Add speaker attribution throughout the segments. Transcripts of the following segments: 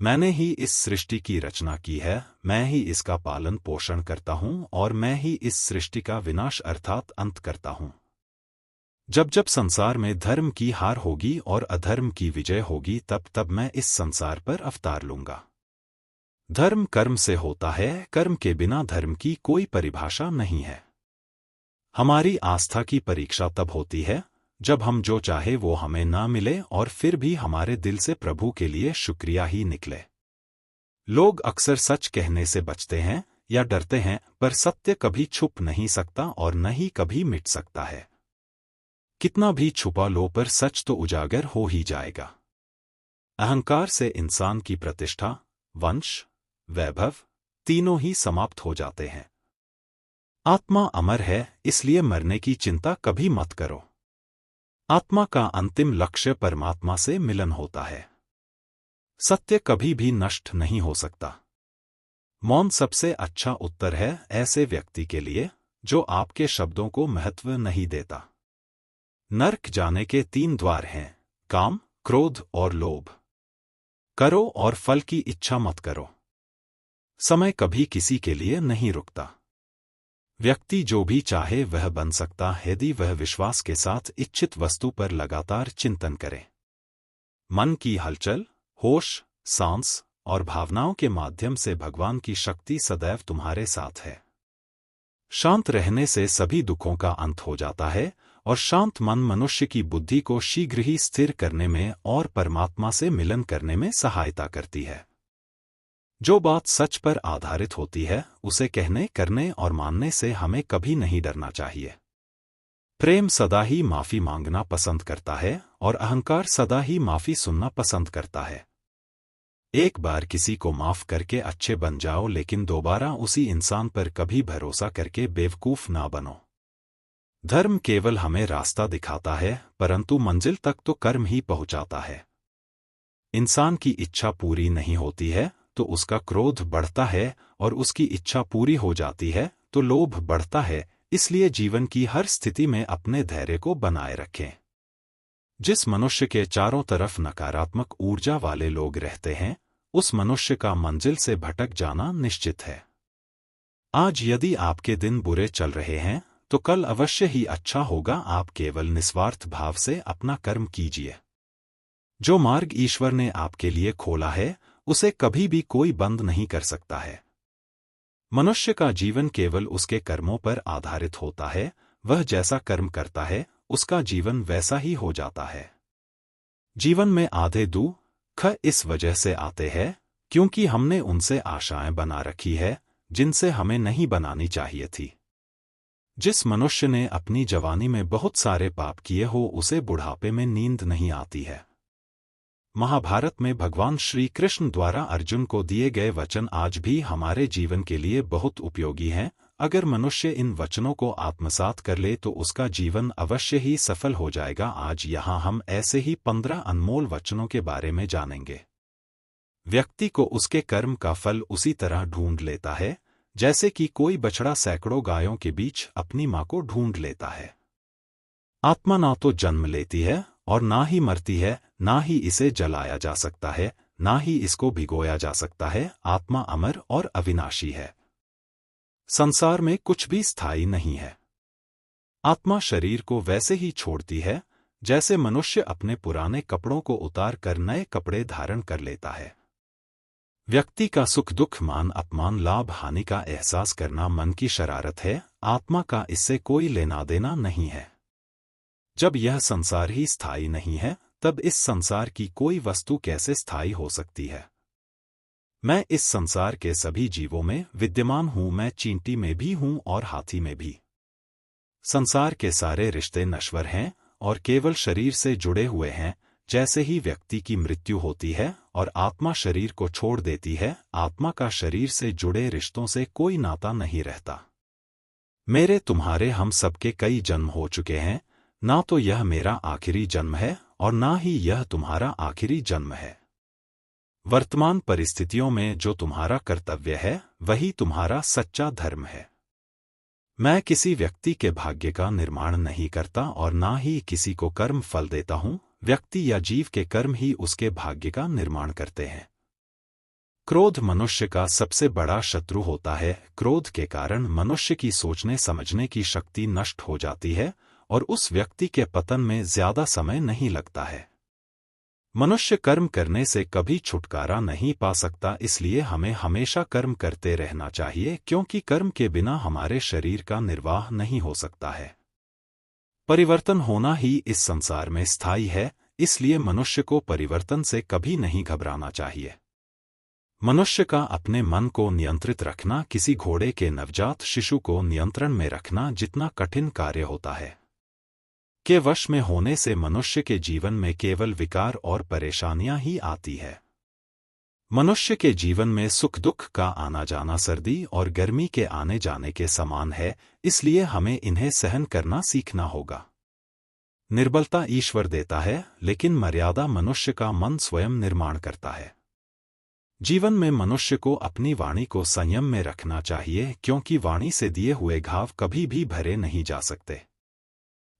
Speaker 1: मैंने ही इस सृष्टि की रचना की है, मैं ही इसका पालन पोषण करता हूँ और मैं ही इस सृष्टि का विनाश अर्थात अंत करता हूँ। जब जब संसार में धर्म की हार होगी और अधर्म की विजय होगी, तब तब मैं इस संसार पर अवतार लूंगा। धर्म कर्म से होता है, कर्म के बिना धर्म की कोई परिभाषा नहीं है। हमारी आस्था की परीक्षा तब होती है जब हम जो चाहे वो हमें ना मिले और फिर भी हमारे दिल से प्रभु के लिए शुक्रिया ही निकले। लोग अक्सर सच कहने से बचते हैं या डरते हैं, पर सत्य कभी छुप नहीं सकता और न ही कभी मिट सकता है। कितना भी छुपा लो पर सच तो उजागर हो ही जाएगा। अहंकार से इंसान की प्रतिष्ठा, वंश, वैभव तीनों ही समाप्त हो जाते हैं। आत्मा अमर है, इसलिए मरने की चिंता कभी मत करो। आत्मा का अंतिम लक्ष्य परमात्मा से मिलन होता है। सत्य कभी भी नष्ट नहीं हो सकता। मौन सबसे अच्छा उत्तर है ऐसे व्यक्ति के लिए जो आपके शब्दों को महत्व नहीं देता। नरक जाने के 3 द्वार हैं, काम, क्रोध और लोभ। करो और फल की इच्छा मत करो। समय कभी किसी के लिए नहीं रुकता। व्यक्ति जो भी चाहे वह बन सकता है यदि वह विश्वास के साथ इच्छित वस्तु पर लगातार चिंतन करे। मन की हलचल, होश, सांस और भावनाओं के माध्यम से भगवान की शक्ति सदैव तुम्हारे साथ है। शांत रहने से सभी दुखों का अंत हो जाता है और शांत मन मनुष्य की बुद्धि को शीघ्र ही स्थिर करने में और परमात्मा से मिलन करने में सहायता करती है। जो बात सच पर आधारित होती है उसे कहने, करने और मानने से हमें कभी नहीं डरना चाहिए। प्रेम सदा ही माफी मांगना पसंद करता है और अहंकार सदा ही माफी सुनना पसंद करता है। एक बार किसी को माफ करके अच्छे बन जाओ, लेकिन दोबारा उसी इंसान पर कभी भरोसा करके बेवकूफ ना बनो। धर्म केवल हमें रास्ता दिखाता है, परंतु मंजिल तक तो कर्म ही पहुंचाता है। इंसान की इच्छा पूरी नहीं होती है तो उसका क्रोध बढ़ता है और उसकी इच्छा पूरी हो जाती है तो लोभ बढ़ता है। इसलिए जीवन की हर स्थिति में अपने धैर्य को बनाए रखें। जिस मनुष्य के चारों तरफ नकारात्मक ऊर्जा वाले लोग रहते हैं, उस मनुष्य का मंजिल से भटक जाना निश्चित है। आज यदि आपके दिन बुरे चल रहे हैं तो कल अवश्य ही अच्छा होगा। आप केवल निस्वार्थ भाव से अपना कर्म कीजिए। जो मार्ग ईश्वर ने आपके लिए खोला है उसे कभी भी कोई बंद नहीं कर सकता है। मनुष्य का जीवन केवल उसके कर्मों पर आधारित होता है। वह जैसा कर्म करता है उसका जीवन वैसा ही हो जाता है। जीवन में आधे दुख इस वजह से आते हैं क्योंकि हमने उनसे आशाएं बना रखी है जिनसे हमें नहीं बनानी चाहिए थी। जिस मनुष्य ने अपनी जवानी में बहुत सारे पाप किए हो उसे बुढ़ापे में नींद नहीं आती है। महाभारत में भगवान श्री कृष्ण द्वारा अर्जुन को दिए गए वचन आज भी हमारे जीवन के लिए बहुत उपयोगी हैं। अगर मनुष्य इन वचनों को आत्मसात कर ले तो उसका जीवन अवश्य ही सफल हो जाएगा। आज यहाँ हम ऐसे ही 15 अनमोल वचनों के बारे में जानेंगे। व्यक्ति को उसके कर्म का फल उसी तरह ढूंढ लेता है जैसे कि कोई बछड़ा सैकड़ों गायों के बीच अपनी मां को ढूंढ लेता है। आत्मा ना तो जन्म लेती है और ना ही मरती है, ना ही इसे जलाया जा सकता है, ना ही इसको भिगोया जा सकता है। आत्मा अमर और अविनाशी है। संसार में कुछ भी स्थायी नहीं है। आत्मा शरीर को वैसे ही छोड़ती है जैसे मनुष्य अपने पुराने कपड़ों को उतार कर नए कपड़े धारण कर लेता है। व्यक्ति का सुख दुख, मान अपमान, लाभ हानि का एहसास करना मन की शरारत है। आत्मा का इससे कोई लेना देना नहीं है। जब यह संसार ही स्थायी नहीं है तब इस संसार की कोई वस्तु कैसे स्थायी हो सकती है। मैं इस संसार के सभी जीवों में विद्यमान हूं। मैं चींटी में भी हूं और हाथी में भी। संसार के सारे रिश्ते नश्वर हैं और केवल शरीर से जुड़े हुए हैं। जैसे ही व्यक्ति की मृत्यु होती है और आत्मा शरीर को छोड़ देती है, आत्मा का शरीर से जुड़े रिश्तों से कोई नाता नहीं रहता। मेरे तुम्हारे हम सबके कई जन्म हो चुके हैं। ना तो यह मेरा आखिरी जन्म है और ना ही यह तुम्हारा आखिरी जन्म है। वर्तमान परिस्थितियों में जो तुम्हारा कर्तव्य है वही तुम्हारा सच्चा धर्म है। मैं किसी व्यक्ति के भाग्य का निर्माण नहीं करता और ना ही किसी को कर्म फल देता हूं। व्यक्ति या जीव के कर्म ही उसके भाग्य का निर्माण करते हैं। क्रोध मनुष्य का सबसे बड़ा शत्रु होता है। क्रोध के कारण मनुष्य की सोचने समझने की शक्ति नष्ट हो जाती है और उस व्यक्ति के पतन में ज्यादा समय नहीं लगता है। मनुष्य कर्म करने से कभी छुटकारा नहीं पा सकता, इसलिए हमें हमेशा कर्म करते रहना चाहिए, क्योंकि कर्म के बिना हमारे शरीर का निर्वाह नहीं हो सकता है। परिवर्तन होना ही इस संसार में स्थायी है, इसलिए मनुष्य को परिवर्तन से कभी नहीं घबराना चाहिए। मनुष्य का अपने मन को नियंत्रित रखना किसी घोड़े के नवजात शिशु को नियंत्रण में रखना जितना कठिन कार्य होता है। के वश में होने से मनुष्य के जीवन में केवल विकार और परेशानियां ही आती है। मनुष्य के जीवन में सुख दुख का आना जाना सर्दी और गर्मी के आने जाने के समान है, इसलिए हमें इन्हें सहन करना सीखना होगा। निर्बलता ईश्वर देता है, लेकिन मर्यादा मनुष्य का मन स्वयं निर्माण करता है। जीवन में मनुष्य को अपनी वाणी को संयम में रखना चाहिए, क्योंकि वाणी से दिए हुए घाव कभी भी भरे नहीं जा सकते।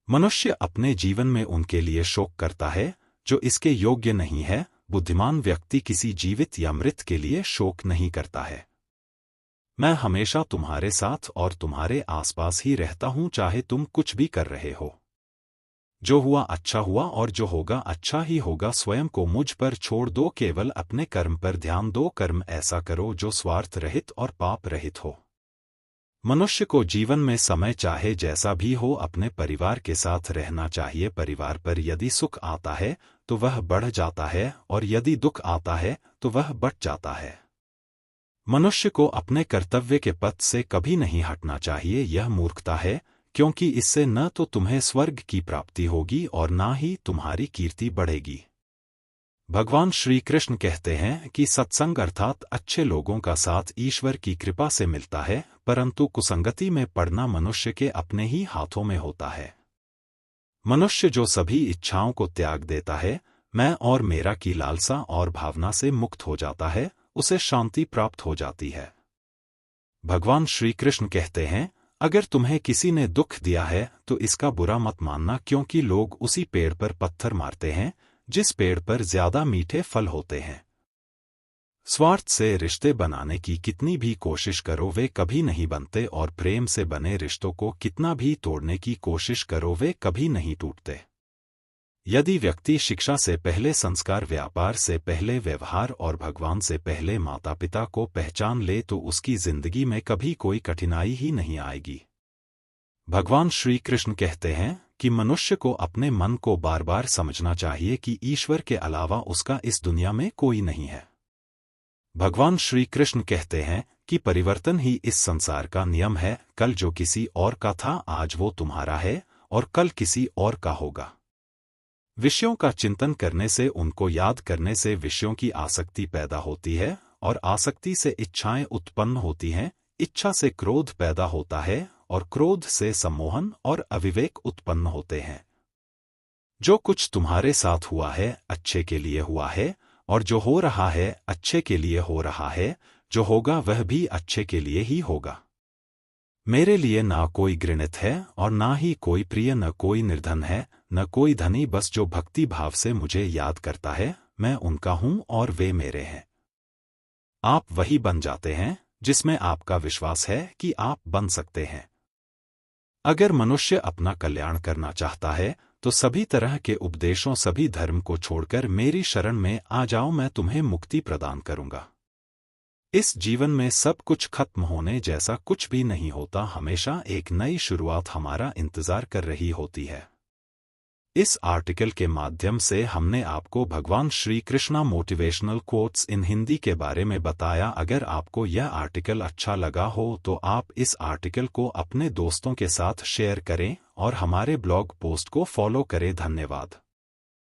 Speaker 1: मनुष्य अपने जीवन में उनके लिए शोक करता है जो इसके योग्य नहीं है। बुद्धिमान व्यक्ति किसी जीवित या मृत के लिए शोक नहीं करता है। मैं हमेशा तुम्हारे साथ और तुम्हारे आसपास ही रहता हूं, चाहे तुम कुछ भी कर रहे हो। जो हुआ अच्छा हुआ और जो होगा अच्छा ही होगा। स्वयं को मुझ पर छोड़ दो, केवल अपने कर्म पर ध्यान दो। कर्म ऐसा करो जो स्वार्थ रहित और पाप रहित हो। मनुष्य को जीवन में समय चाहे जैसा भी हो अपने परिवार के साथ रहना चाहिए। परिवार पर यदि सुख आता है तो वह बढ़ जाता है और यदि दुख आता है तो वह बट जाता है। मनुष्य को अपने कर्तव्य के पथ से कभी नहीं हटना चाहिए। यह मूर्खता है, क्योंकि इससे न तो तुम्हें स्वर्ग की प्राप्ति होगी और न ही तुम्हारी कीर्ति बढ़ेगी। भगवान श्री कृष्ण कहते हैं कि सत्संग अर्थात अच्छे लोगों का साथ ईश्वर की कृपा से मिलता है, परंतु कुसंगति में पड़ना मनुष्य के अपने ही हाथों में होता है। मनुष्य जो सभी इच्छाओं को त्याग देता है, मैं और मेरा की लालसा और भावना से मुक्त हो जाता है, उसे शांति प्राप्त हो जाती है। भगवान श्री कृष्ण कहते हैं, अगर तुम्हें किसी ने दुख दिया है तो इसका बुरा मत मानना, क्योंकि लोग उसी पेड़ पर पत्थर मारते हैं जिस पेड़ पर ज्यादा मीठे फल होते हैं। स्वार्थ से रिश्ते बनाने की कितनी भी कोशिश करो वे कभी नहीं बनते, और प्रेम से बने रिश्तों को कितना भी तोड़ने की कोशिश करो वे कभी नहीं टूटते। यदि व्यक्ति शिक्षा से पहले संस्कार, व्यापार से पहले व्यवहार और भगवान से पहले माता पिता को पहचान ले तो उसकी जिंदगी में कभी कोई कठिनाई ही नहीं आएगी। भगवान श्री कृष्ण कहते हैं कि मनुष्य को अपने मन को बार बार समझना चाहिए कि ईश्वर के अलावा उसका इस दुनिया में कोई नहीं है। भगवान श्री कृष्ण कहते हैं कि परिवर्तन ही इस संसार का नियम है। कल जो किसी और का था आज वो तुम्हारा है और कल किसी और का होगा। विषयों का चिंतन करने से, उनको याद करने से विषयों की आसक्ति पैदा होती है और आसक्ति से इच्छाएं उत्पन्न होती हैं। इच्छा से क्रोध पैदा होता है और क्रोध से सम्मोहन और अविवेक उत्पन्न होते हैं। जो कुछ तुम्हारे साथ हुआ है अच्छे के लिए हुआ है, और जो हो रहा है अच्छे के लिए हो रहा है। जो होगा वह भी अच्छे के लिए ही होगा। मेरे लिए ना कोई घृणित है और ना ही कोई प्रिय, न कोई निर्धन है न कोई धनी, बस जो भक्ति भाव से मुझे याद करता है मैं उनका हूं और वे मेरे हैं। आप वही बन जाते हैं जिसमें आपका विश्वास है कि आप बन सकते हैं। अगर मनुष्य अपना कल्याण करना चाहता है तो सभी तरह के उपदेशों, सभी धर्म को छोड़कर मेरी शरण में आ जाओ, मैं तुम्हें मुक्ति प्रदान करूंगा। इस जीवन में सब कुछ खत्म होने जैसा कुछ भी नहीं होता, हमेशा एक नई शुरुआत हमारा इंतजार कर रही होती है। इस आर्टिकल के माध्यम से हमने आपको भगवान Shri Krishna motivational quotes in Hindi के बारे में बताया। अगर आपको यह आर्टिकल अच्छा लगा हो तो आप इस आर्टिकल को अपने दोस्तों के साथ शेयर करें और हमारे ब्लॉग पोस्ट को फॉलो करें। धन्यवाद।